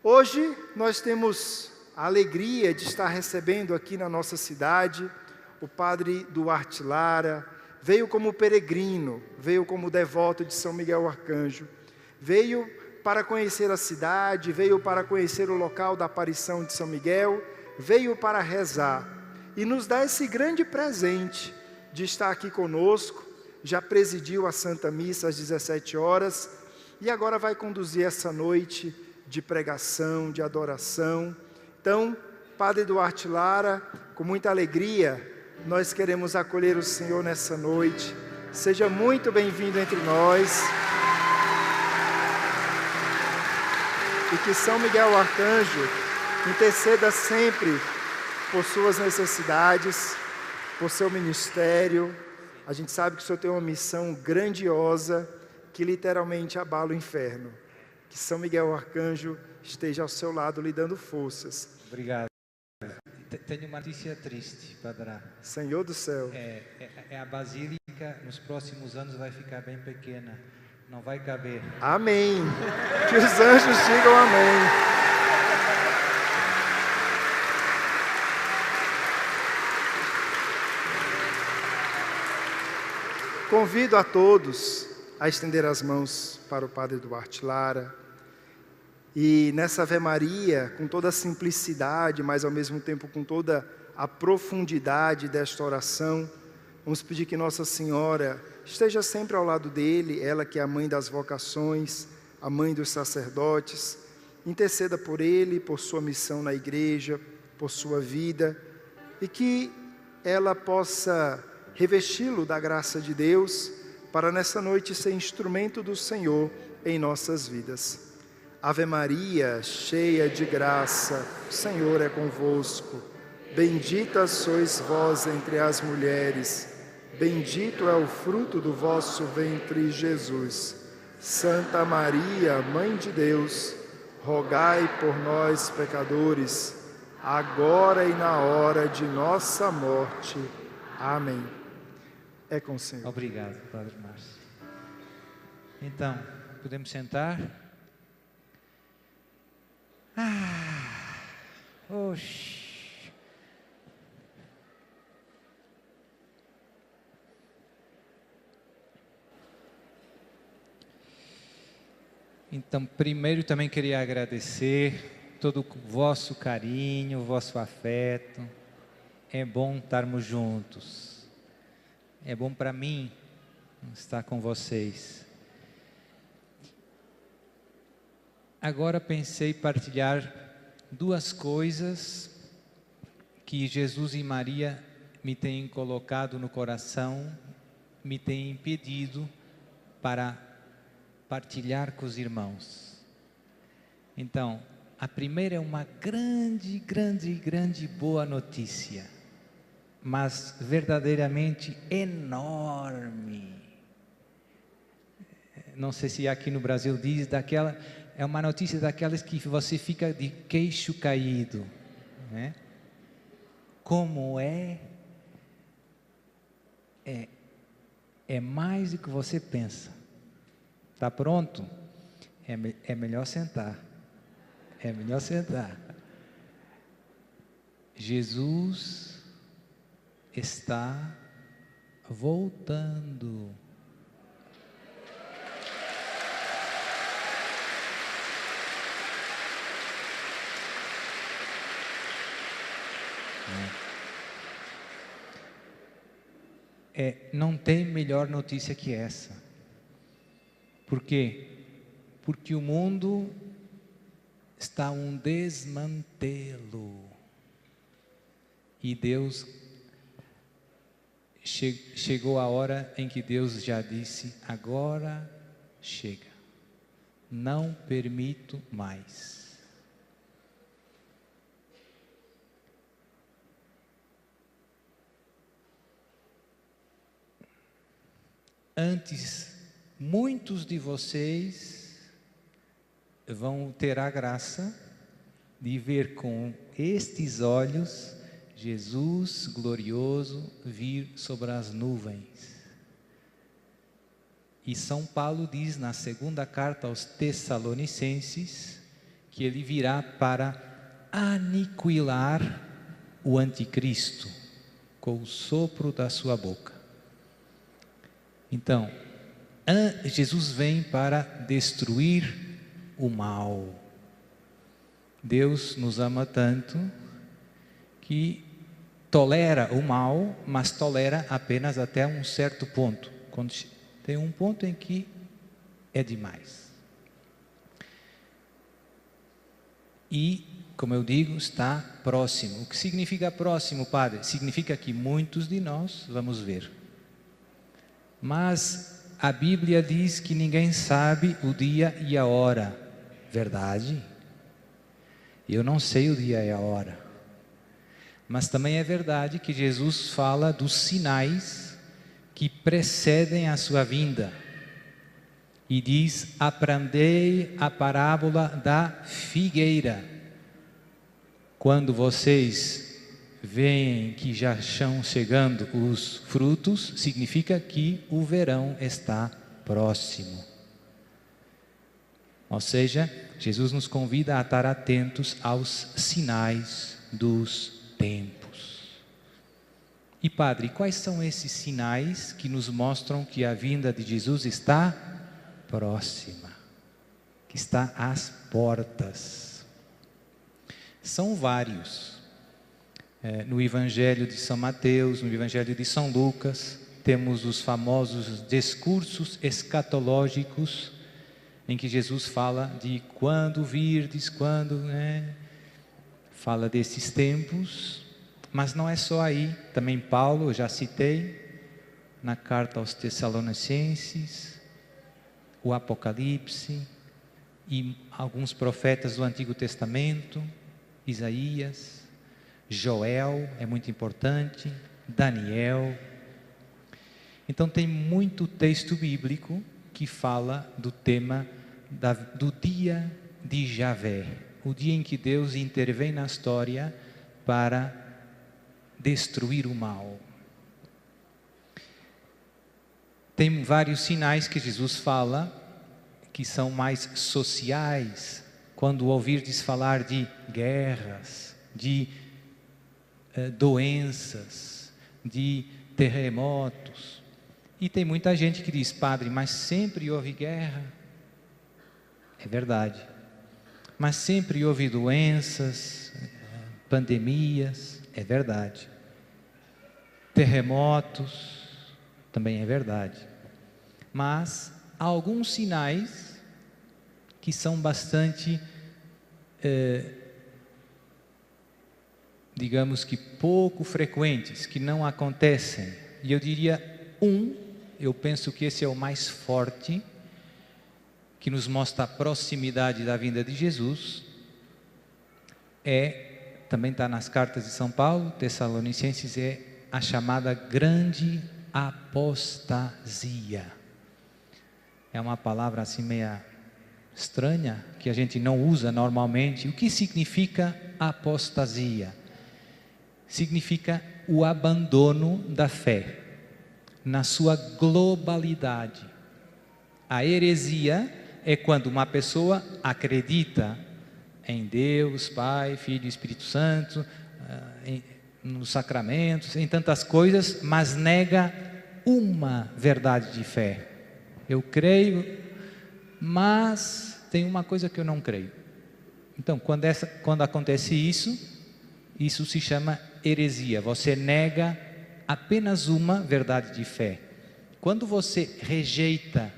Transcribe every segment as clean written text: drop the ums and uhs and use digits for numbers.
Hoje nós temos a alegria de estar recebendo aqui na nossa cidade o Padre Duarte Lara. Veio como peregrino, veio como devoto de São Miguel Arcanjo, veio para conhecer a cidade, veio para conhecer o local da aparição de São Miguel, veio para rezar e nos dá esse grande presente de estar aqui conosco. Já presidiu a Santa Missa às 17 horas e agora vai conduzir essa noite de pregação, de adoração. Então, Padre Duarte Lara, com muita alegria, nós queremos acolher o Senhor nessa noite. Seja muito bem-vindo entre nós. E que São Miguel Arcanjo interceda sempre por suas necessidades, por seu ministério. A gente sabe que o Senhor tem uma missão grandiosa que literalmente abala o inferno. Que São Miguel Arcanjo esteja ao seu lado lhe dando forças. Obrigado. Tenho uma notícia triste para dar. Senhor do céu. A basílica nos próximos anos vai ficar bem pequena. Não vai caber. Amém. Que os anjos digam amém. Convido a todos a estender as mãos para o Padre Duarte Lara. E nessa Ave Maria, com toda a simplicidade, mas ao mesmo tempo com toda a profundidade desta oração, vamos pedir que Nossa Senhora esteja sempre ao lado dele, ela que é a mãe das vocações, a mãe dos sacerdotes, interceda por ele, por sua missão na igreja, por sua vida, e que ela possa revesti-lo da graça de Deus, para nessa noite ser instrumento do Senhor em nossas vidas. Ave Maria, cheia de graça, o Senhor é convosco. Bendita sois vós entre as mulheres, bendito é o fruto do vosso ventre, Jesus. Santa Maria, Mãe de Deus, rogai por nós, pecadores, agora e na hora de nossa morte. Amém. É com o Senhor. Obrigado, Padre Márcio. Então, podemos sentar? Oxi. Então, primeiro também queria agradecer todo o vosso carinho, o vosso afeto. É bom estarmos juntos. É bom para mim estar com vocês. Agora pensei em partilhar duas coisas que Jesus e Maria me têm colocado no coração, me têm pedido para partilhar com os irmãos. Então, a primeira é uma grande boa notícia, mas verdadeiramente enorme. Não sei se aqui no Brasil diz daquela... É uma notícia daquelas que você fica de queixo caído, né? Como é mais do que você pensa. Está pronto? É melhor sentar. É melhor sentar. Jesus está voltando. Não tem melhor notícia que essa. Por quê? Porque o mundo está um desmantelo. E Deus, chegou a hora em que Deus já disse, agora chega. Não permito mais. Antes, muitos de vocês vão ter a graça de ver com estes olhos Jesus glorioso vir sobre as nuvens. E São Paulo diz na segunda carta aos Tessalonicenses que ele virá para aniquilar o anticristo com o sopro da sua boca. Então, Jesus vem para destruir o mal. Deus nos ama tanto que tolera o mal, mas tolera apenas até um certo ponto. Quando tem um ponto em que é demais. E, como eu digo, está próximo. O que significa próximo, Padre? Significa que muitos de nós vamos ver. Mas a Bíblia diz que ninguém sabe o dia e a hora. Verdade? Eu não sei o dia e a hora. Mas também é verdade que Jesus fala dos sinais que precedem a sua vinda. E diz: aprendei a parábola da figueira. Quando vocês veem que já estão chegando os frutos, significa que o verão está próximo. Ou seja, Jesus nos convida a estar atentos aos sinais dos tempos. E Padre, quais são esses sinais que nos mostram que a vinda de Jesus está próxima, que está às portas? São vários. No Evangelho de São Mateus, no Evangelho de São Lucas, temos os famosos discursos escatológicos, em que Jesus fala de quando virdes, quando, fala desses tempos, mas não é só aí. Também Paulo, eu já citei, na carta aos Tessalonicenses, o Apocalipse, e alguns profetas do Antigo Testamento, Isaías, Joel é muito importante, Daniel. Então tem muito texto bíblico que fala do tema do dia de Javé, o dia em que Deus intervém na história para destruir o mal. Tem vários sinais que Jesus fala que são mais sociais. Quando ouvirdes falar de guerras, de doenças, de terremotos. E tem muita gente que diz: Padre, mas sempre houve guerra. É verdade. Mas sempre houve doenças, pandemias. É verdade. Terremotos. Também é verdade. Mas há alguns sinais que são bastante, digamos que pouco frequentes, que não acontecem. E eu diria eu penso que esse é o mais forte, que nos mostra a proximidade da vinda de Jesus, também está nas cartas de São Paulo, Tessalonicenses, é a chamada grande apostasia. É uma palavra assim meia estranha, que a gente não usa normalmente. O que significa apostasia? Significa o abandono da fé, na sua globalidade. A heresia é quando uma pessoa acredita em Deus, Pai, Filho e Espírito Santo, nos sacramentos, em tantas coisas, mas nega uma verdade de fé. Eu creio, mas tem uma coisa que eu não creio. Então, quando acontece isso se chama heresia. Você nega apenas uma verdade de fé. Quando você rejeita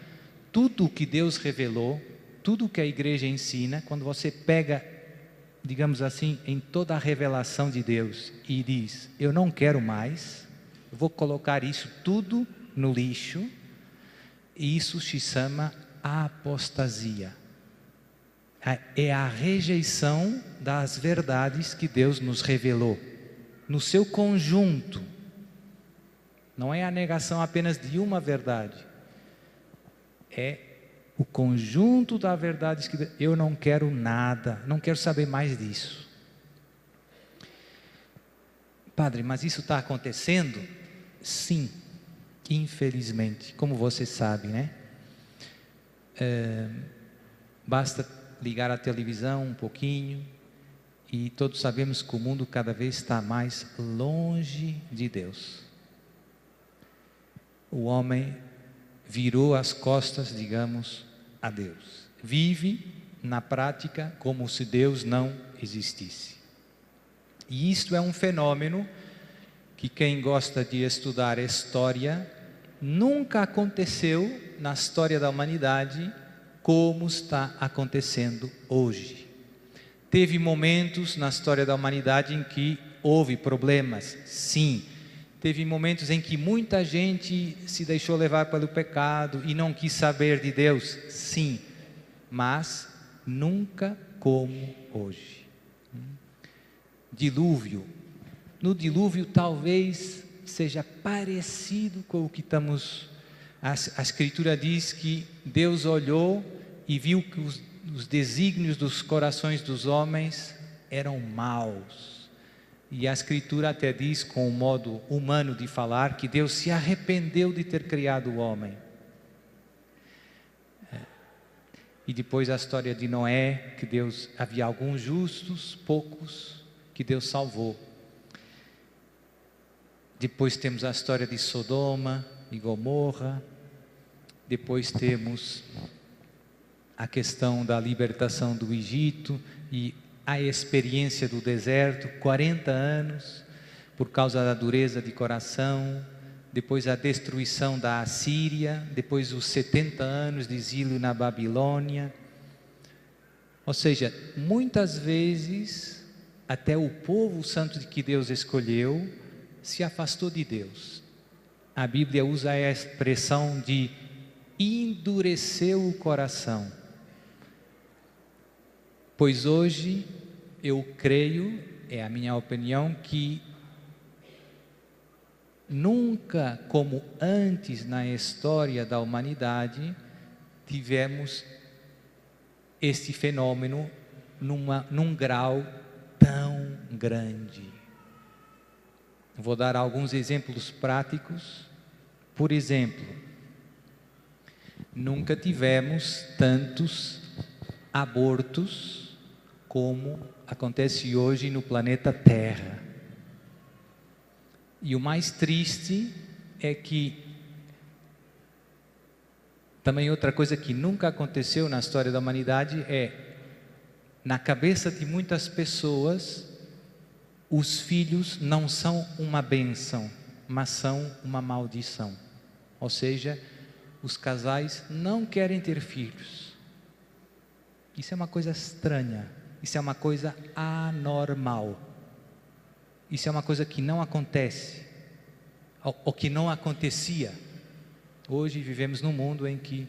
tudo o que Deus revelou, tudo o que a igreja ensina, quando você pega, digamos assim, em toda a revelação de Deus e diz: eu não quero mais, eu vou colocar isso tudo no lixo, e isso se chama apostasia. É a rejeição das verdades que Deus nos revelou, no seu conjunto. Não é a negação apenas de uma verdade, é o conjunto das verdades que eu não quero nada, não quero saber mais disso. Padre, mas isso está acontecendo? Sim, infelizmente, como você sabe, né? Basta ligar a televisão um pouquinho, e todos sabemos que o mundo cada vez está mais longe de Deus. O homem virou as costas, digamos, a Deus. Vive na prática como se Deus não existisse. E isto é um fenômeno que quem gosta de estudar história, nunca aconteceu na história da humanidade como está acontecendo hoje. Teve momentos na história da humanidade em que houve problemas, sim. Teve momentos em que muita gente se deixou levar pelo pecado e não quis saber de Deus, sim. Mas nunca como hoje. Dilúvio. No dilúvio talvez seja parecido com o que estamos... A Escritura diz que Deus olhou e viu que os desígnios dos corações dos homens eram maus. E a Escritura até diz, com o modo humano de falar, que Deus se arrependeu de ter criado o homem. E depois a história de Noé, que Deus, havia alguns justos, poucos, que Deus salvou. Depois temos a história de Sodoma e Gomorra. Depois temos a questão da libertação do Egito e a experiência do deserto, 40 anos, por causa da dureza de coração. Depois a destruição da Assíria, depois os 70 anos de exílio na Babilônia. Ou seja, muitas vezes até o povo santo de que Deus escolheu se afastou de Deus. A Bíblia usa a expressão de endureceu o coração. Pois hoje eu creio, é a minha opinião, que nunca como antes na história da humanidade tivemos este fenômeno num grau tão grande. Vou dar alguns exemplos práticos. Por exemplo, nunca tivemos tantos abortos como acontece hoje no planeta Terra. E o mais triste é que também outra coisa que nunca aconteceu na história da humanidade é, na cabeça de muitas pessoas, os filhos não são uma bênção, mas são uma maldição. Ou seja, os casais não querem ter filhos. Isso é uma coisa estranha, isso é uma coisa anormal. Isso é uma coisa que não acontece, ou que não acontecia. Hoje vivemos num mundo em que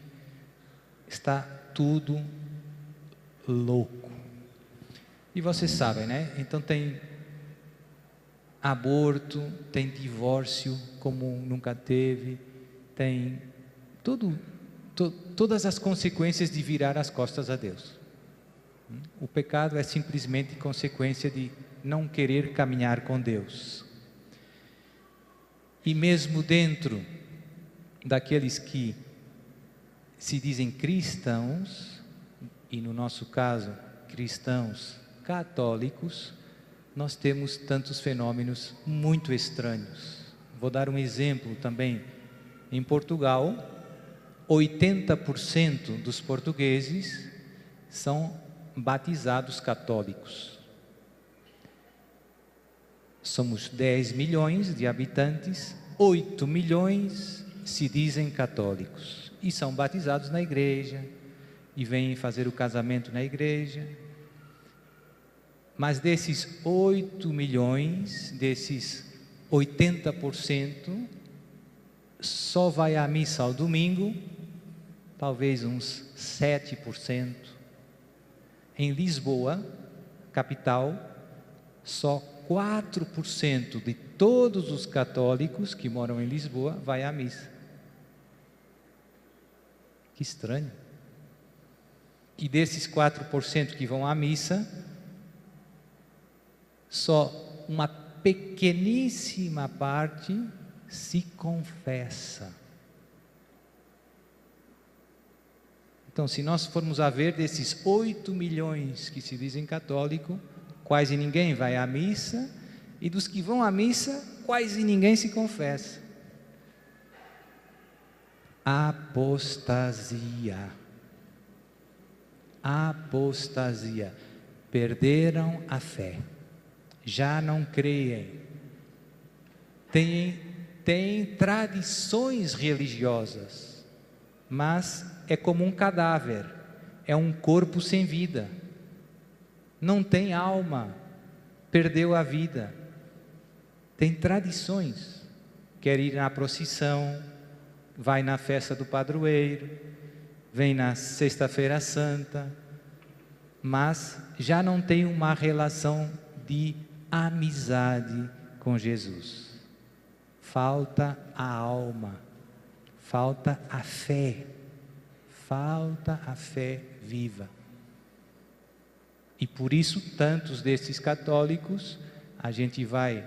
está tudo louco. E vocês sabem, né? Então tem aborto, tem divórcio como nunca teve, tem todas as consequências de virar as costas a Deus. O pecado é simplesmente consequência de não querer caminhar com Deus. E mesmo dentro daqueles que se dizem cristãos, e no nosso caso, cristãos católicos, nós temos tantos fenômenos muito estranhos. Vou dar um exemplo também. Em Portugal, 80% dos portugueses são batizados católicos. Somos 10 milhões de habitantes, 8 milhões se dizem católicos e são batizados na igreja e vêm fazer o casamento na igreja. Mas desses 8 milhões, desses 80%, só vai à missa ao domingo, talvez uns 7%. Em Lisboa, capital, só 4% de todos os católicos que moram em Lisboa vai à missa. Que estranho. E desses 4% que vão à missa, só uma pequeníssima parte se confessa. Então, se nós formos a ver, desses 8 milhões que se dizem católico, quase ninguém vai à missa, e dos que vão à missa, quase ninguém se confessa. Apostasia. Apostasia. Perderam a fé. Já não creem. Têm tradições religiosas, mas é como um cadáver, é um corpo sem vida, não tem alma, perdeu a vida. Tem tradições, quer ir na procissão, vai na festa do padroeiro, vem na sexta-feira santa, mas já não tem uma relação de amizade com Jesus. Falta a alma, falta a fé viva. E por isso tantos desses católicos, a gente vai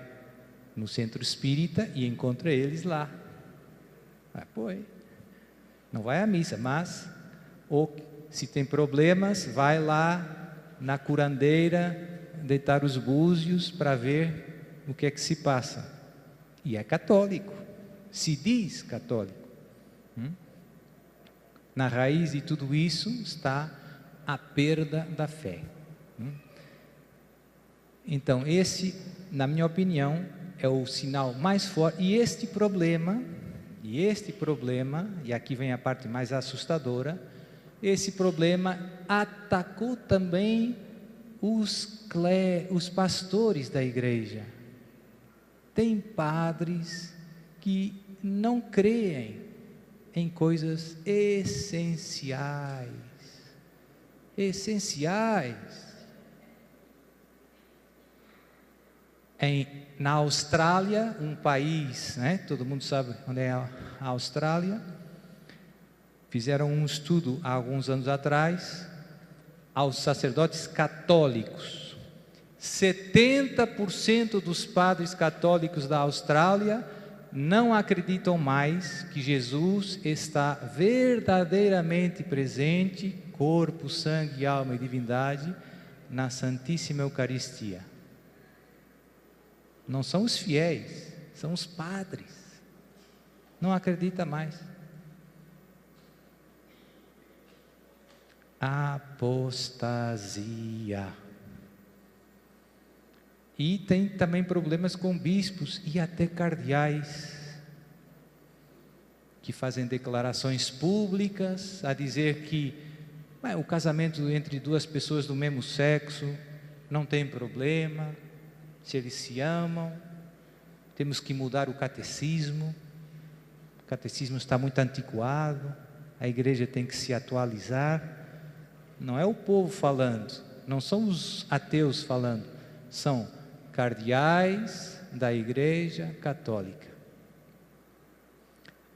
no centro espírita e encontra eles lá. Não vai à missa, mas ou se tem problemas, vai lá na curandeira deitar os búzios para ver o que é que se passa. E é católico, se diz católico. Na raiz de tudo isso está a perda da fé. Então, esse, na minha opinião, é o sinal mais forte. E este problema, e aqui vem a parte mais assustadora, esse problema atacou também os pastores da igreja. Tem padres que não creem em coisas essenciais. Na Austrália, um país, né? Todo mundo sabe onde é a Austrália. Fizeram um estudo há alguns anos atrás aos sacerdotes católicos. 70% dos padres católicos da Austrália não acreditam mais que Jesus está verdadeiramente presente, corpo, sangue, alma e divindade, na Santíssima Eucaristia. Não são os fiéis, são os padres. Não acredita mais. Apostasia. E tem também problemas com bispos e até cardeais, que fazem declarações públicas a dizer que o casamento entre duas pessoas do mesmo sexo não tem problema, se eles se amam, temos que mudar o catecismo está muito antiquado, a igreja tem que se atualizar. Não é o povo falando, não são os ateus falando, são cardeais da Igreja Católica.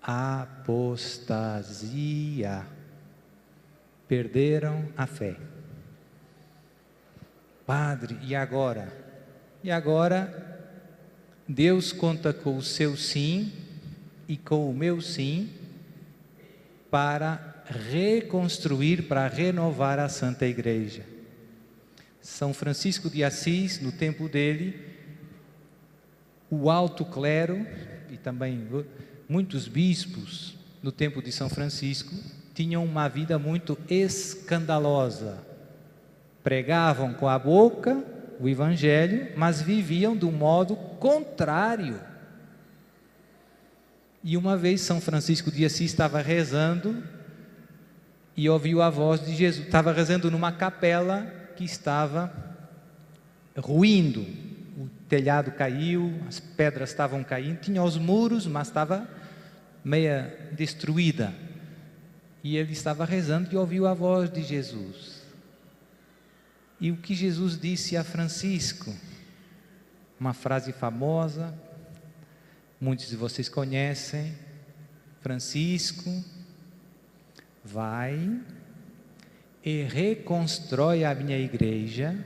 Apostasia. Perderam a fé. Padre, e agora? E agora, Deus conta com o seu sim e com o meu sim para reconstruir, para renovar a Santa Igreja. São Francisco de Assis, no tempo dele, o alto clero e também muitos bispos no tempo de São Francisco tinham uma vida muito escandalosa. Pregavam com a boca o Evangelho, mas viviam de um modo contrário. E uma vez São Francisco de Assis estava rezando e ouviu a voz de Jesus. Estava rezando numa capela que estava ruindo, o telhado caiu, as pedras estavam caindo, tinha os muros, mas estava meia destruída. E ele estava rezando e ouviu a voz de Jesus. E o que Jesus disse a Francisco? Uma frase famosa, muitos de vocês conhecem: Francisco, vai e reconstrói a minha igreja,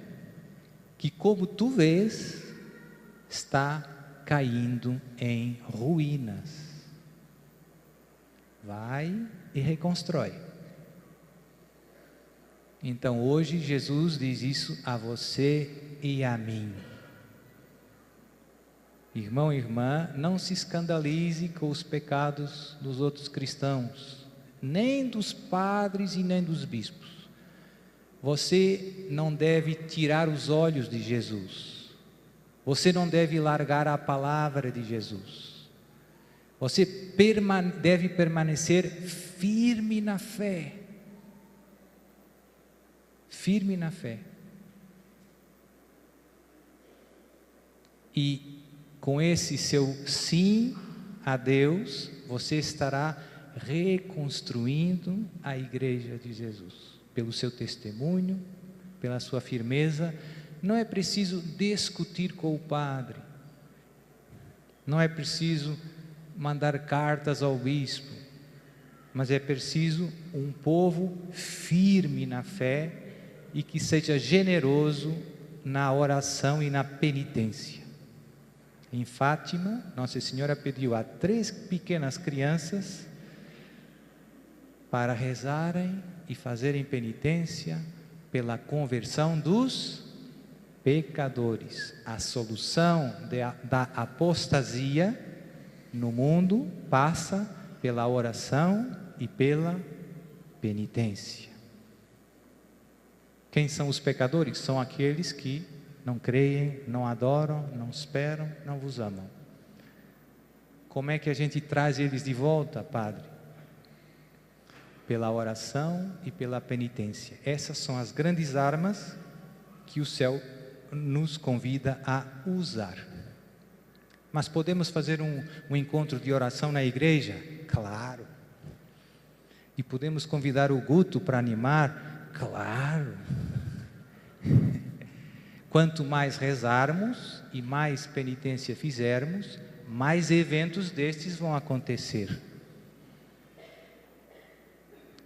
que como tu vês, está caindo em ruínas. Vai e reconstrói. Então hoje Jesus diz isso a você e a mim. Irmão e irmã, não se escandalize com os pecados dos outros cristãos, nem dos padres e nem dos bispos. Você não deve tirar os olhos de Jesus. Você não deve largar a palavra de Jesus. Você deve permanecer firme na fé. Firme na fé. E com esse seu sim a Deus, você estará reconstruindo a igreja de Jesus. Pelo seu testemunho, pela sua firmeza. Não é preciso discutir com o padre. Não é preciso mandar cartas ao bispo. Mas é preciso um povo firme na fé e que seja generoso na oração e na penitência. Em Fátima, Nossa Senhora pediu a 3 pequenas crianças para rezarem e fazerem penitência pela conversão dos pecadores. A solução da apostasia no mundo passa pela oração e pela penitência. Quem são os pecadores? São aqueles que não creem, não adoram, não esperam, não vos amam. Como é que a gente traz eles de volta, Padre? Pela oração e pela penitência. Essas são as grandes armas que o céu nos convida a usar. Mas podemos fazer um encontro de oração na igreja? Claro. E podemos convidar o Guto para animar? Claro. Quanto mais rezarmos e mais penitência fizermos, mais eventos destes vão acontecer.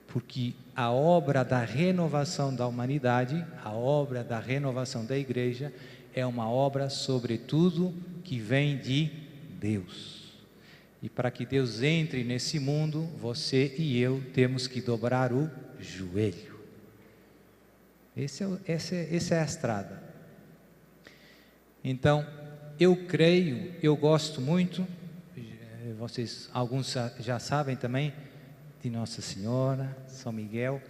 Porque a obra da renovação da humanidade, a obra da renovação da igreja, é uma obra, sobretudo, que vem de Deus. E para que Deus entre nesse mundo, você e eu temos que dobrar o joelho. Essa é a estrada. Então, eu creio, eu gosto muito, vocês, alguns já sabem também, de Nossa Senhora, São Miguel,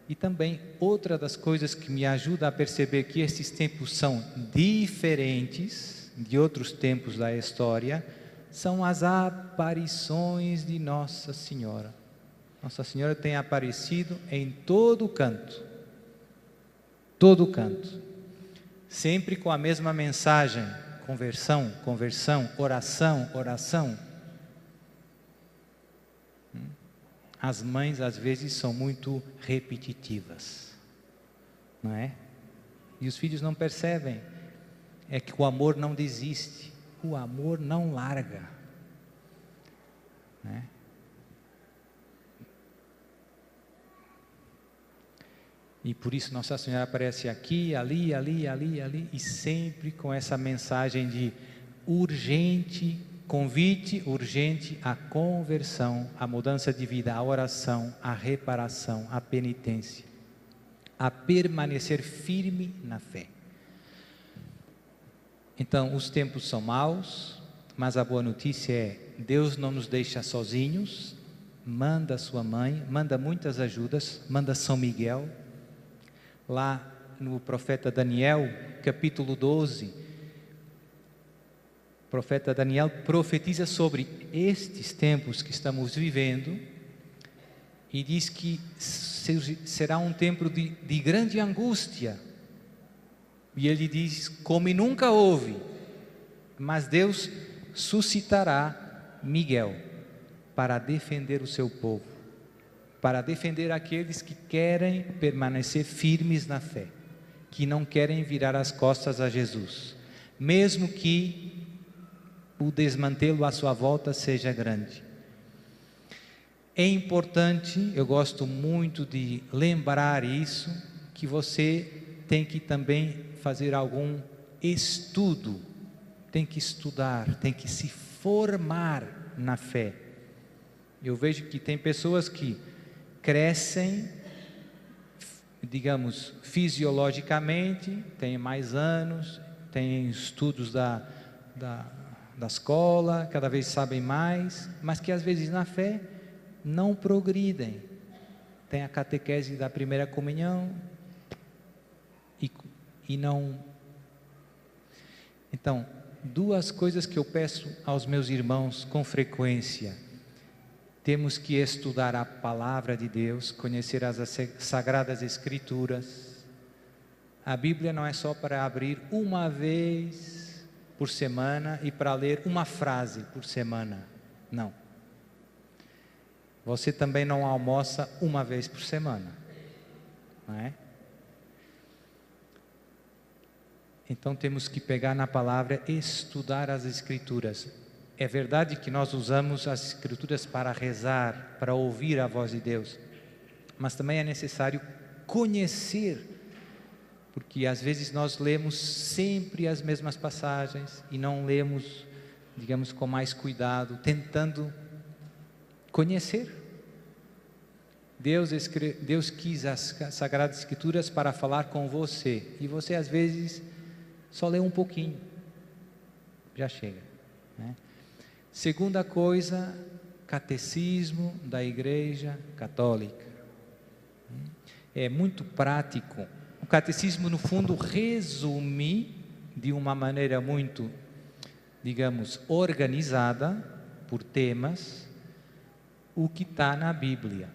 e também outra das coisas que me ajuda a perceber que esses tempos são diferentes de outros tempos da história, são as aparições de Nossa Senhora. Nossa Senhora tem aparecido em todo canto, sempre com a mesma mensagem: conversão, conversão, oração, oração. As mães às vezes são muito repetitivas, não é? E os filhos não percebem, é que o amor não desiste, o amor não larga, né? E por isso Nossa Senhora aparece aqui, ali, e sempre com essa mensagem de urgente, convite urgente à conversão, à mudança de vida, à oração, à reparação, à penitência, a permanecer firme na fé. Então, os tempos são maus, mas a boa notícia é: Deus não nos deixa sozinhos, manda a sua mãe, manda muitas ajudas, manda São Miguel. Lá no profeta Daniel, capítulo 12, o profeta Daniel profetiza sobre estes tempos que estamos vivendo e diz que será um tempo de grande angústia. E ele diz: como nunca houve, mas Deus suscitará Miguel para defender o seu povo, para defender aqueles que querem permanecer firmes na fé, que não querem virar as costas a Jesus, mesmo que o desmantelo à sua volta seja grande. É importante, eu gosto muito de lembrar isso, que você tem que também fazer algum estudo, tem que estudar, tem que se formar na fé. Eu vejo que tem pessoas que crescem digamos, fisiologicamente, tem mais anos, tem estudos da escola, cada vez sabem mais, mas que às vezes na fé não progridem. Tem a catequese da primeira comunhão e não. Então, duas coisas que eu peço aos meus irmãos com frequência: temos que estudar a palavra de Deus, conhecer as sagradas escrituras. A Bíblia não é só para abrir uma vez por semana e para ler uma frase por semana, não. Você também não almoça uma vez por semana, não é? Então temos que pegar na palavra e estudar as escrituras. É verdade que nós usamos as escrituras para rezar, para ouvir a voz de Deus, mas também é necessário conhecer, porque às vezes nós lemos sempre as mesmas passagens e não lemos, digamos, com mais cuidado, tentando conhecer. Deus quis as Sagradas Escrituras para falar com você, e você às vezes só lê um pouquinho, já chega, né? Segunda coisa, catecismo da Igreja Católica. É muito prático. O catecismo, no fundo, resume de uma maneira muito, digamos, organizada, por temas, o que está na Bíblia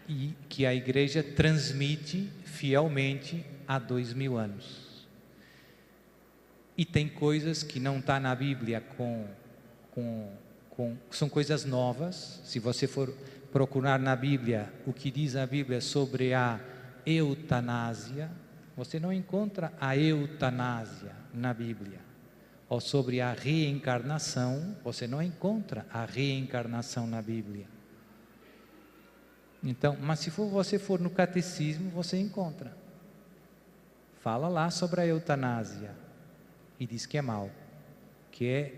e que a Igreja transmite fielmente há 2000 anos. E tem coisas que não está na Bíblia são coisas novas. Se você for procurar na Bíblia o que diz a Bíblia sobre a eutanásia, você não encontra a eutanásia na Bíblia. Ou sobre a reencarnação, você não encontra a reencarnação na Bíblia. Então, mas se você for no catecismo, você encontra. Fala lá sobre a eutanásia e diz que é mal, que é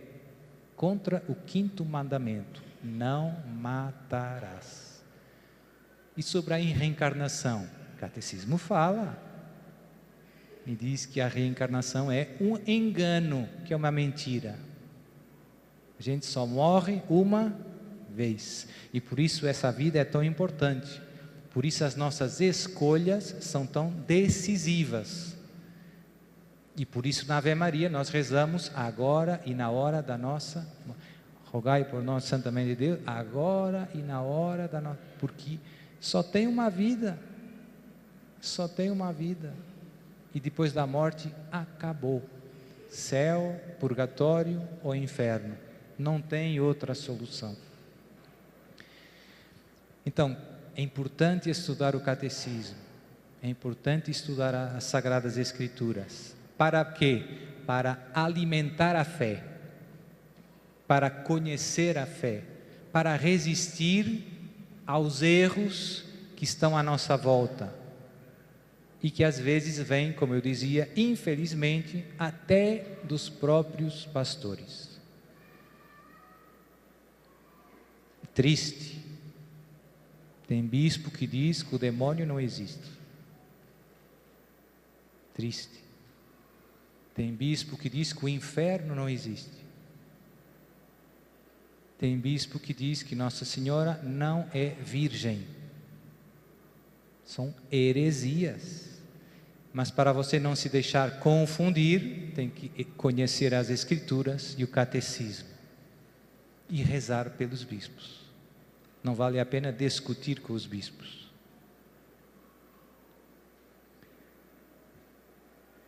contra o 5º mandamento: não matarás. E sobre a reencarnação, o catecismo fala e diz que a reencarnação é um engano, que é uma mentira. A gente só morre uma vez, e por isso essa vida é tão importante, por isso as nossas escolhas são tão decisivas, e por isso na Ave Maria nós rezamos agora e na hora da nossa, rogai por nós, Santa Mãe de Deus, agora e na hora da nossa, porque só tem uma vida, e depois da morte acabou, céu, purgatório ou inferno, não tem outra solução. Então, é importante estudar o catecismo, é importante estudar as Sagradas Escrituras. Para quê? Para alimentar a fé, para conhecer a fé, para resistir aos erros que estão à nossa volta e que às vezes vêm, como eu dizia, infelizmente, até dos próprios pastores. Triste. Tem bispo que diz que o demônio não existe. Triste. Tem bispo que diz que o inferno não existe. Tem bispo que diz que Nossa Senhora não é virgem. São heresias. Mas para você não se deixar confundir, tem que conhecer as Escrituras e o catecismo. E rezar pelos bispos. Não vale a pena discutir com os bispos.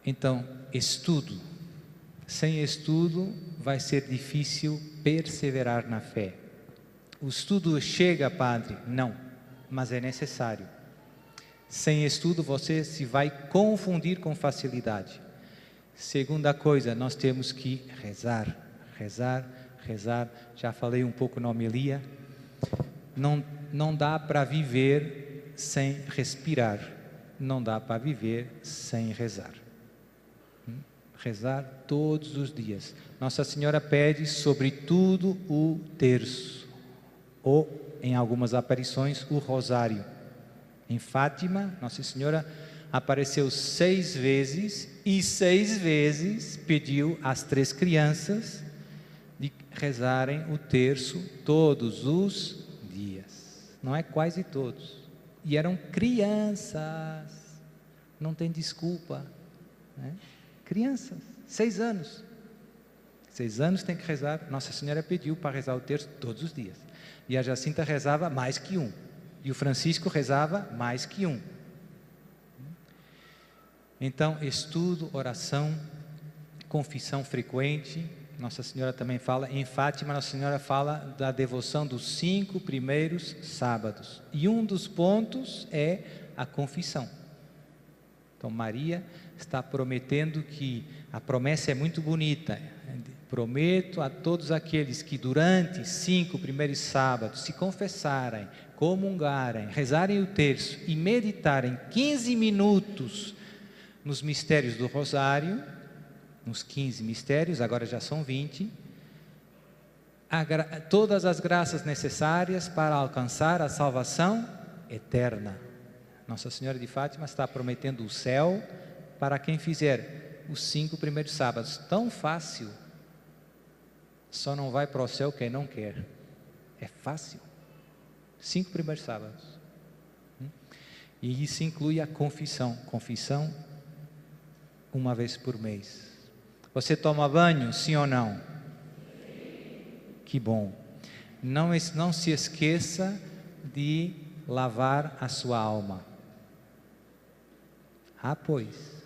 Então, estudo. Sem estudo, vai ser difícil perseverar na fé. O estudo chega, padre? Não, mas é necessário. Sem estudo, você se vai confundir com facilidade. Segunda coisa, nós temos que rezar. Já falei um pouco na homilia. Não dá para viver sem respirar, não dá para viver sem rezar. Rezar todos os dias. Nossa Senhora pede sobretudo o terço, ou em algumas aparições o rosário. Em Fátima, Nossa Senhora apareceu 6 vezes e 6 vezes pediu às 3 crianças de rezarem o terço todos os dias. Não é quase todos. E eram crianças. Não tem desculpa, né? Crianças, 6 anos. 6 anos tem que rezar. Nossa Senhora pediu para rezar o terço todos os dias. E a Jacinta rezava mais que um. E o Francisco rezava mais que um. Então, estudo, oração, confissão frequente. Nossa Senhora também fala, em Fátima, Nossa Senhora fala da devoção dos 5 primeiros sábados. E um dos pontos é a confissão. Então, Maria está prometendo que a promessa é muito bonita. Prometo a todos aqueles que durante 5 primeiros sábados se confessarem, comungarem, rezarem o terço e meditarem 15 minutos nos mistérios do Rosário, nos 15 mistérios, agora já são 20, todas as graças necessárias para alcançar a salvação eterna. Nossa Senhora de Fátima está prometendo o céu para quem fizer os 5 primeiros sábados. Tão fácil, só não vai para o céu quem não quer. É fácil. 5 primeiros sábados. E isso inclui a confissão. Confissão uma vez por mês. Você toma banho, sim ou não? Que bom. Não se esqueça de lavar a sua alma. Ah, pois.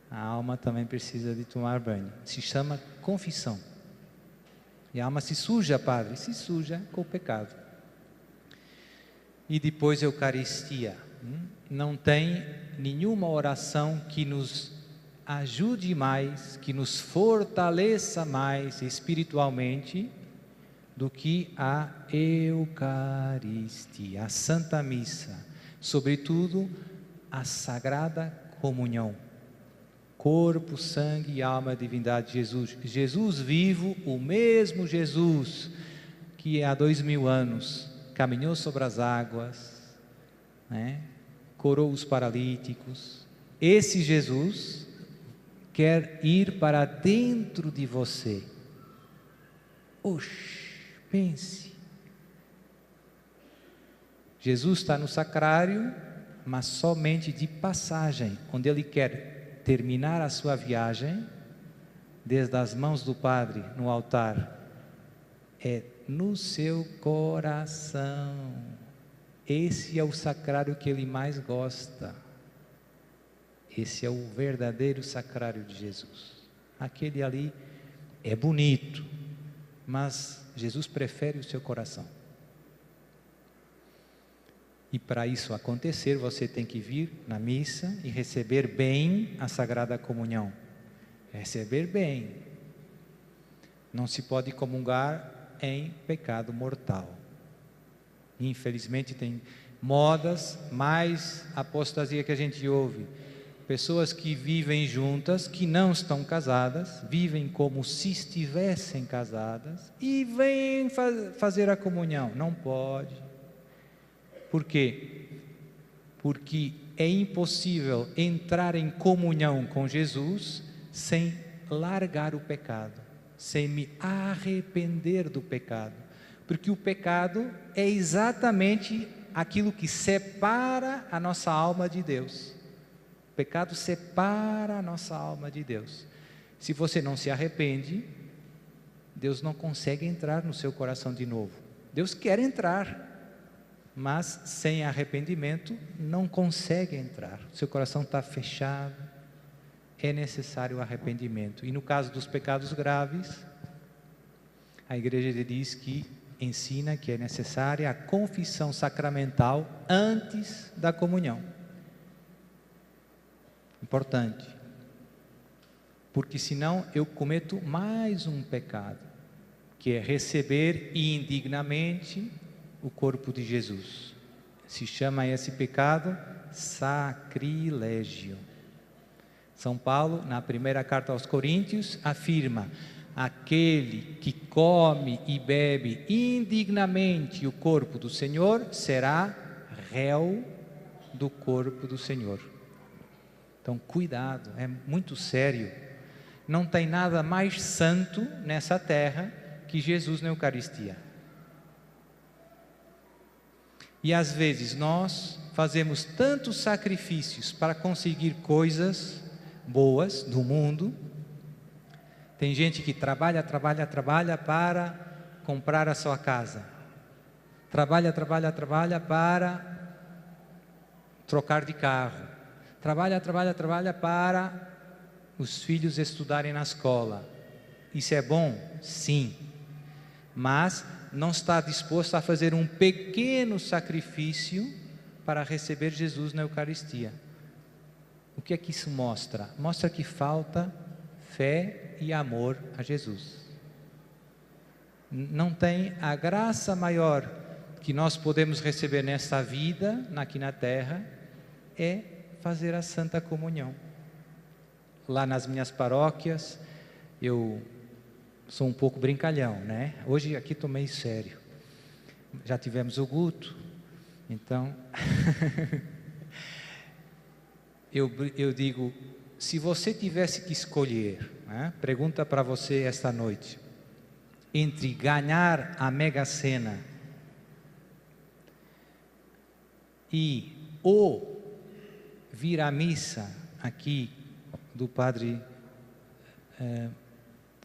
A alma também precisa de tomar banho. Se chama confissão. E a alma se suja, padre? Se suja com o pecado. E depois a Eucaristia. Não tem nenhuma oração que nos ajude mais, que nos fortaleça mais espiritualmente do que a Eucaristia, a Santa Missa, sobretudo a Sagrada Comunhão, corpo, sangue e alma, divindade de Jesus. Jesus vivo, o mesmo Jesus que há 2000 anos caminhou sobre as águas, né? Curou os paralíticos. Esse Jesus quer ir para dentro de você. Oxe, pense. Jesus está no sacrário, mas somente de passagem, onde Ele quer terminar a sua viagem, desde as mãos do Padre no altar, é no seu coração. Esse é o sacrário que Ele mais gosta. Esse é o verdadeiro sacrário de Jesus. Aquele ali é bonito, mas Jesus prefere o seu coração. E para isso acontecer, você tem que vir na missa e receber bem a Sagrada Comunhão. Receber bem. Não se pode comungar em pecado mortal. Infelizmente tem modas, mais apostasia que a gente ouve. Pessoas que vivem juntas, que não estão casadas, vivem como se estivessem casadas e vêm fazer a comunhão. Não pode. Por quê? Porque é impossível entrar em comunhão com Jesus sem largar o pecado, sem me arrepender do pecado. Porque o pecado é exatamente aquilo que separa a nossa alma de Deus. O pecado separa a nossa alma de Deus. Se você não se arrepende, Deus não consegue entrar no seu coração de novo. Deus quer entrar, mas sem arrependimento não consegue entrar. O seu coração está fechado. É necessário o arrependimento. E no caso dos pecados graves, a igreja diz que ensina que é necessária a confissão sacramental antes da comunhão. Importante. Porque senão eu cometo mais um pecado, que é receber indignamente o corpo de Jesus. Se chama esse pecado sacrilégio. São Paulo, na primeira carta aos Coríntios, afirma: aquele que come e bebe indignamente o corpo do Senhor será réu do corpo do Senhor. Então, cuidado, é muito sério. Não tem nada mais santo nessa terra que Jesus na Eucaristia. E às vezes nós fazemos tantos sacrifícios para conseguir coisas boas do mundo. Tem gente que trabalha para comprar a sua casa. Trabalha para trocar de carro. Trabalha para os filhos estudarem na escola. Isso é bom? Sim. Mas não está disposto a fazer um pequeno sacrifício para receber Jesus na Eucaristia. O que é que isso mostra? Mostra que falta fé e amor a Jesus. Não tem a graça maior que nós podemos receber nesta vida, aqui na terra, é fazer a Santa Comunhão. Lá nas minhas paróquias, eu sou um pouco brincalhão, né? Hoje aqui estou meio sério. Já tivemos o Guto, então eu digo, se você tivesse que escolher, né? Pergunta para você esta noite, entre ganhar a Mega Sena e ou vir à missa aqui do Padre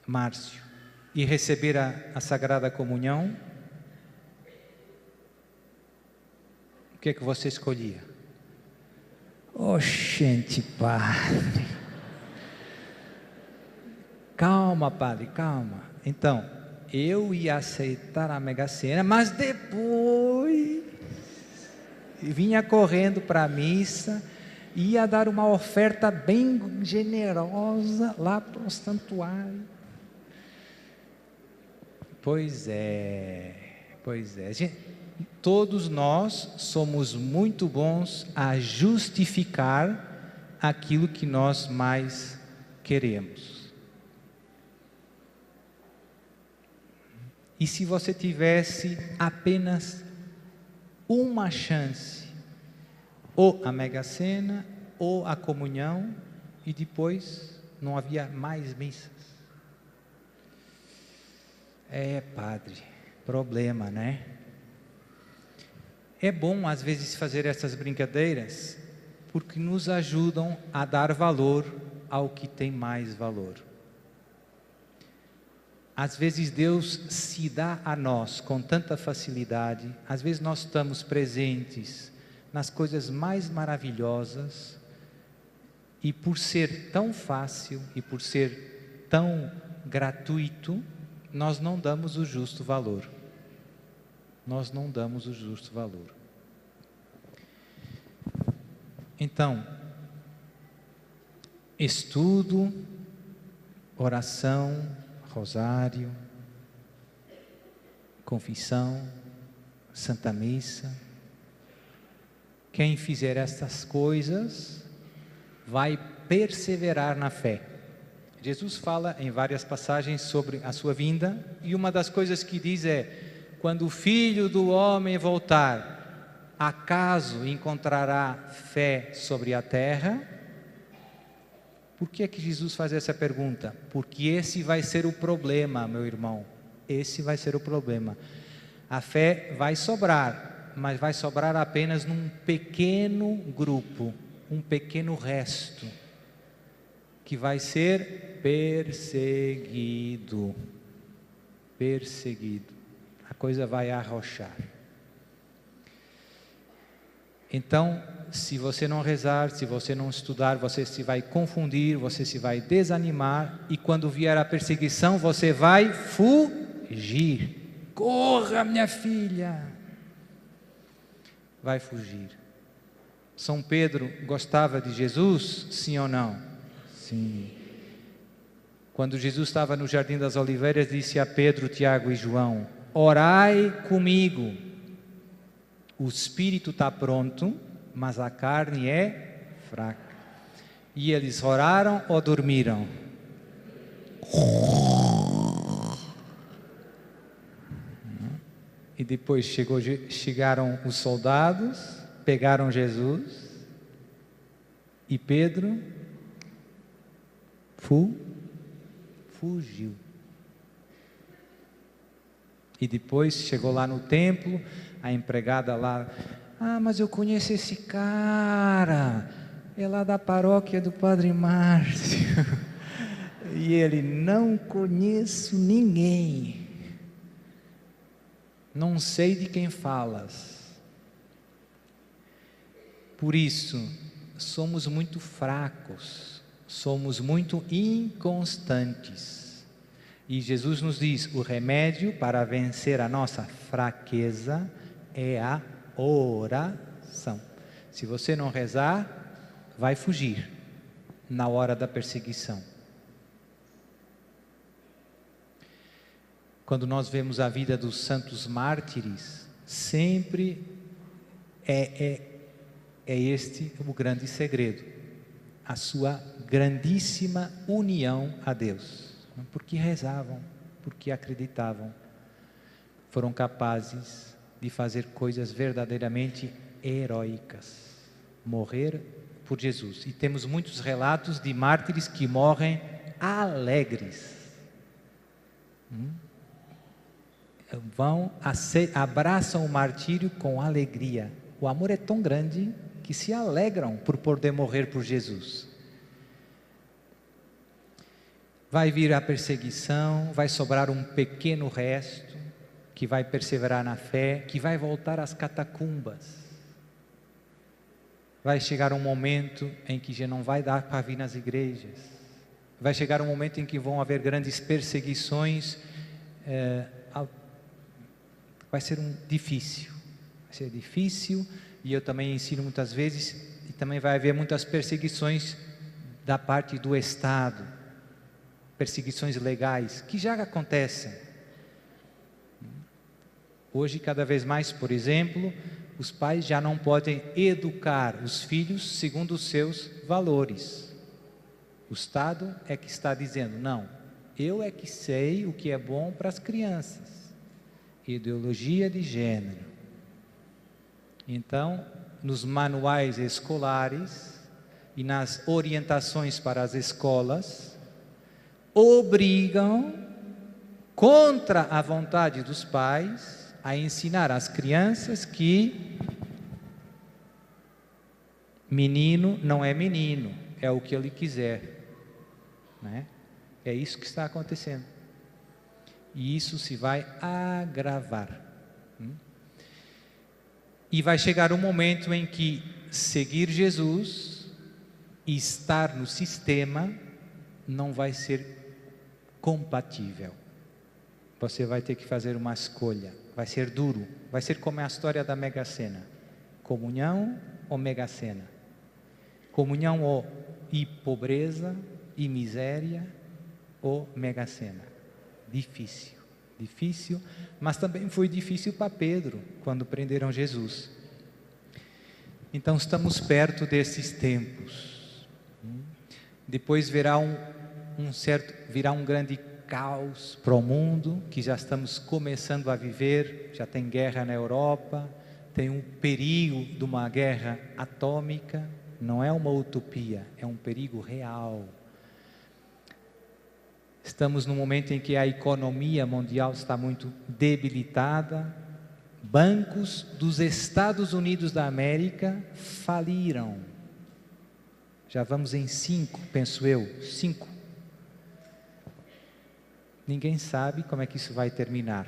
Márcio e receber a Sagrada Comunhão, o que é que você escolhia? Oxente, padre. Calma, padre, calma. Então, eu ia aceitar a Mega Sena, mas depois vinha correndo para a missa, ia dar uma oferta bem generosa lá para o santuário. Pois é. Todos nós somos muito bons a justificar aquilo que nós mais queremos. E se você tivesse apenas uma chance, ou a Mega Sena, ou a comunhão, e depois não havia mais missas? Padre, problema, né? É bom às vezes fazer essas brincadeiras, porque nos ajudam a dar valor ao que tem mais valor. Às vezes Deus se dá a nós com tanta facilidade, às vezes nós estamos presentes nas coisas mais maravilhosas, e por ser tão fácil e por ser tão gratuito, nós não damos o justo valor. Nós não damos o justo valor. Então, estudo, oração, rosário, confissão, Santa Missa. Quem fizer estas coisas vai perseverar na fé. Jesus fala em várias passagens sobre a sua vinda, e uma das coisas que diz é: quando o Filho do Homem voltar, acaso encontrará fé sobre a terra? Por que é que Jesus faz essa pergunta? Porque esse vai ser o problema, meu irmão. Esse vai ser o problema. A fé vai sobrar, mas vai sobrar apenas num pequeno grupo, um pequeno resto, que vai ser perseguido. Perseguido. A coisa vai arrochar. Então, se você não rezar, se você não estudar, você se vai confundir, você se vai desanimar, e quando vier a perseguição, você vai fugir. Corra, minha filha! Vai fugir. São Pedro gostava de Jesus, sim ou não? Sim. Quando Jesus estava no Jardim das Oliveiras, disse a Pedro, Tiago e João: orai comigo. O espírito está pronto, mas a carne é fraca. E eles oraram ou dormiram? E depois chegaram os soldados pegaram Jesus e Pedro fugiu. E depois chegou lá no templo, a empregada lá, mas eu conheço esse cara, é lá da paróquia do Padre Márcio. E ele, não conheço ninguém, não sei de quem falas. Por isso, somos muito fracos, somos muito inconstantes. E Jesus nos diz, o remédio para vencer a nossa fraqueza é a oração. Se você não rezar, vai fugir na hora da perseguição. Quando nós vemos a vida dos santos mártires, sempre é este o grande segredo, a sua grandíssima união a Deus. Porque rezavam, porque acreditavam, foram capazes de fazer coisas verdadeiramente heróicas, morrer por Jesus. E temos muitos relatos de mártires que morrem alegres. Abraçam o martírio com alegria. O amor é tão grande que se alegram por poder morrer por Jesus. Vai vir a perseguição, vai sobrar um pequeno resto, que vai perseverar na fé, que vai voltar às catacumbas. Vai chegar um momento em que já não vai dar para vir nas igrejas. Vai chegar um momento em que vão haver grandes perseguições. Vai ser difícil. Vai ser difícil, e eu também ensino muitas vezes, e também vai haver muitas perseguições da parte do Estado. Perseguições legais, que já acontecem. Hoje, cada vez mais, por exemplo, os pais já não podem educar os filhos segundo os seus valores. O Estado é que está dizendo, não, eu é que sei o que é bom para as crianças. Ideologia de gênero. Então, nos manuais escolares e nas orientações para as escolas, obrigam, contra a vontade dos pais, a ensinar às crianças que menino não é menino, é o que ele quiser, né? É isso que está acontecendo, e isso se vai agravar, e vai chegar um momento em que seguir Jesus e estar no sistema não vai ser compatível. Você vai ter que fazer uma escolha, vai ser duro, vai ser como a história da Mega Sena, comunhão ou Mega Sena, comunhão ou e pobreza e miséria ou Mega Sena. Difícil, mas também foi difícil para Pedro, quando prenderam Jesus. Então estamos perto desses tempos, depois virá um grande caos para o mundo, que já estamos começando a viver, já tem guerra na Europa, tem um perigo de uma guerra atômica, não é uma utopia, é um perigo real. Estamos num momento em que a economia mundial está muito debilitada, bancos dos Estados Unidos da América faliram, já vamos em 5, penso eu, 5. Ninguém sabe como é que isso vai terminar.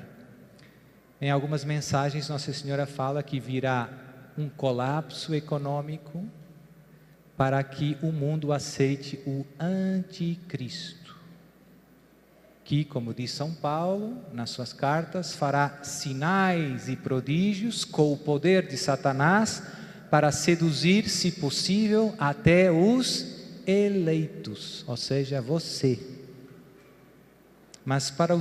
Em algumas mensagens, Nossa Senhora fala que virá um colapso econômico para que o mundo aceite o anticristo, que, como diz São Paulo nas suas cartas, fará sinais e prodígios com o poder de Satanás para seduzir, se possível, até os eleitos, ou seja, você. Mas para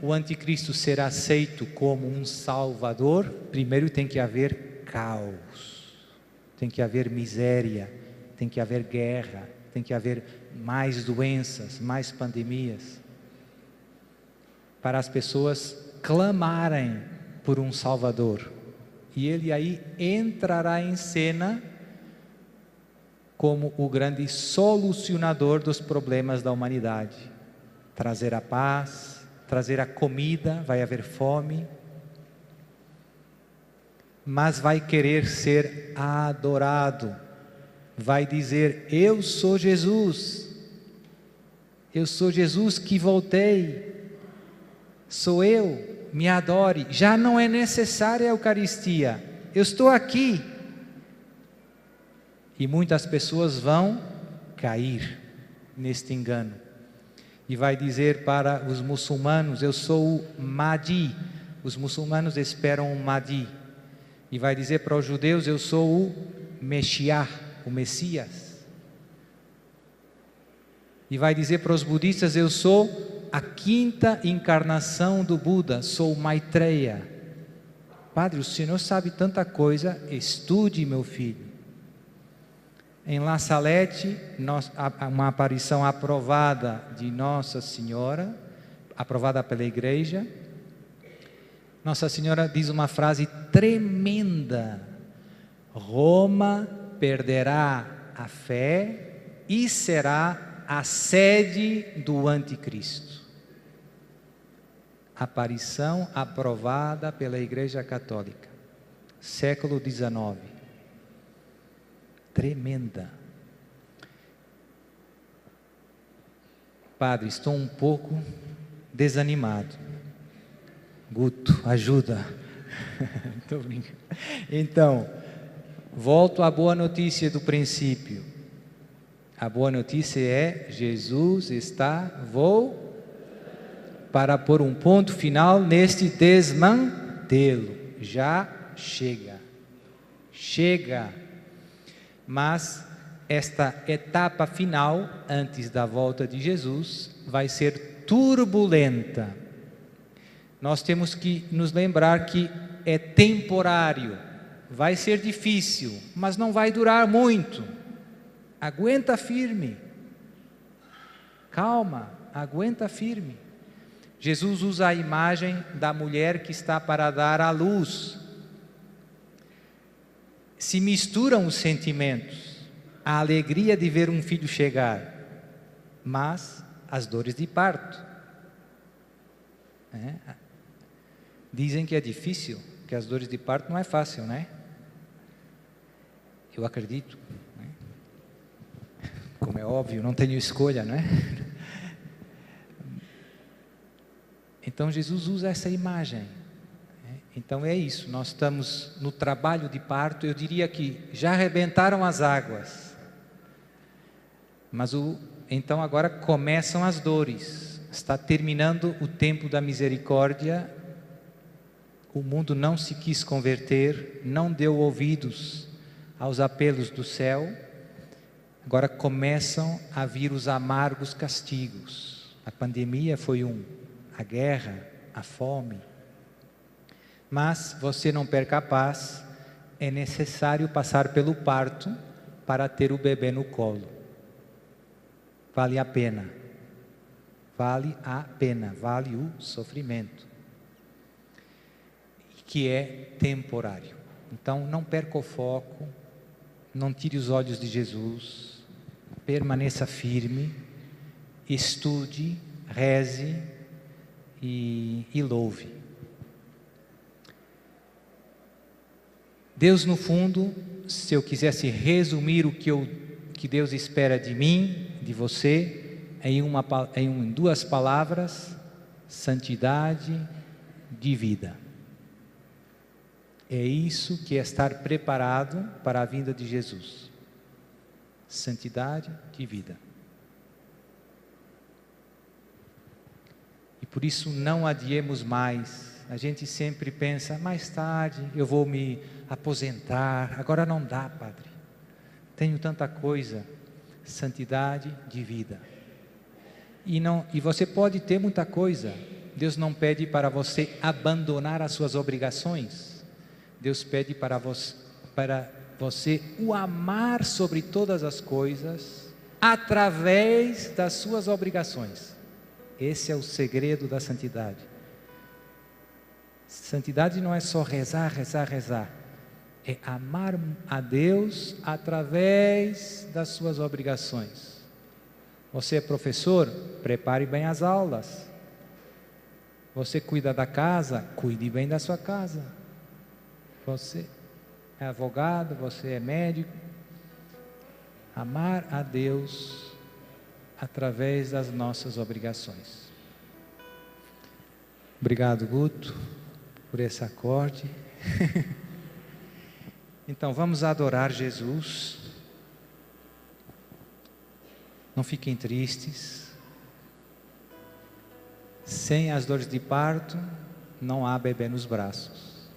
o anticristo ser aceito como um salvador, primeiro tem que haver caos, tem que haver miséria, tem que haver guerra, tem que haver mais doenças, mais pandemias, para as pessoas clamarem por um salvador. E ele aí entrará em cena como o grande solucionador dos problemas da humanidade. Trazer a paz, trazer a comida, vai haver fome, mas vai querer ser adorado. Vai dizer: eu sou Jesus que voltei, sou eu, me adore. Já não é necessária a Eucaristia, eu estou aqui. E muitas pessoas vão cair neste engano. E vai dizer para os muçulmanos: eu sou o Mahdi. Os muçulmanos esperam o Mahdi. E vai dizer para os judeus: eu sou o Meshiach, o Messias. E vai dizer para os budistas: eu sou a quinta encarnação do Buda, sou Maitreya. Padre, o senhor sabe tanta coisa, estude, meu filho. Em La Salette, uma aparição aprovada de Nossa Senhora, aprovada pela igreja. Nossa Senhora diz uma frase tremenda: Roma perderá a fé e será a sede do anticristo. Aparição aprovada pela Igreja Católica, século XIX. Tremenda. Padre, estou um pouco desanimado. Guto, ajuda. Estou brincando. Então, volto à boa notícia do princípio. A boa notícia é: Jesus está para pôr um ponto final neste desmantelo. Já chega. Mas esta etapa final, antes da volta de Jesus, vai ser turbulenta. Nós temos que nos lembrar que é temporário, vai ser difícil, mas não vai durar muito. Aguenta firme, calma, aguenta firme. Jesus usa a imagem da mulher que está para dar à luz. Se misturam os sentimentos, a alegria de ver um filho chegar, mas as dores de parto. Dizem que é difícil, que as dores de parto não é fácil, né? Eu acredito, né? Como é óbvio, não tenho escolha, né? Então Jesus usa essa imagem. Então é isso, nós estamos no trabalho de parto. Eu diria que já arrebentaram as águas, mas então agora começam as dores. Está terminando o tempo da misericórdia. O mundo não se quis converter, não deu ouvidos aos apelos do céu. Agora começam a vir os amargos castigos. A pandemia foi a guerra, a fome. Mas você não perca a paz, é necessário passar pelo parto para ter o bebê no colo. Vale a pena, vale o sofrimento, que é temporário. Então não perca o foco, não tire os olhos de Jesus, permaneça firme, estude, reze e louve. Deus, no fundo, se eu quisesse resumir o que Deus espera de mim, de você, em duas palavras: santidade de vida. É isso que é estar preparado para a vinda de Jesus. Santidade de vida. E por isso não adiemos mais. A gente sempre pensa: mais tarde eu vou me aposentar. Agora não dá, Padre. Tenho tanta coisa. Santidade de vida. E você pode ter muita coisa. Deus não pede para você abandonar as suas obrigações. Deus pede para você o amar sobre todas as coisas, através das suas obrigações. Esse é o segredo da santidade. Santidade não é só rezar, rezar, rezar. é amar a Deus através das suas obrigações. Você é professor? Prepare bem as aulas. Você cuida da casa? Cuide bem da sua casa. Você é advogado? Você é médico? Amar a Deus através das nossas obrigações. Obrigado, Guto, por esse acorde. Então, vamos adorar Jesus. Não fiquem tristes. Sem as dores de parto, não há bebê nos braços.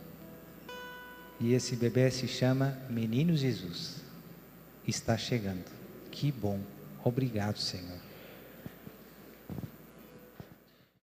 E esse bebê se chama Menino Jesus. Está chegando. Que bom. Obrigado, Senhor.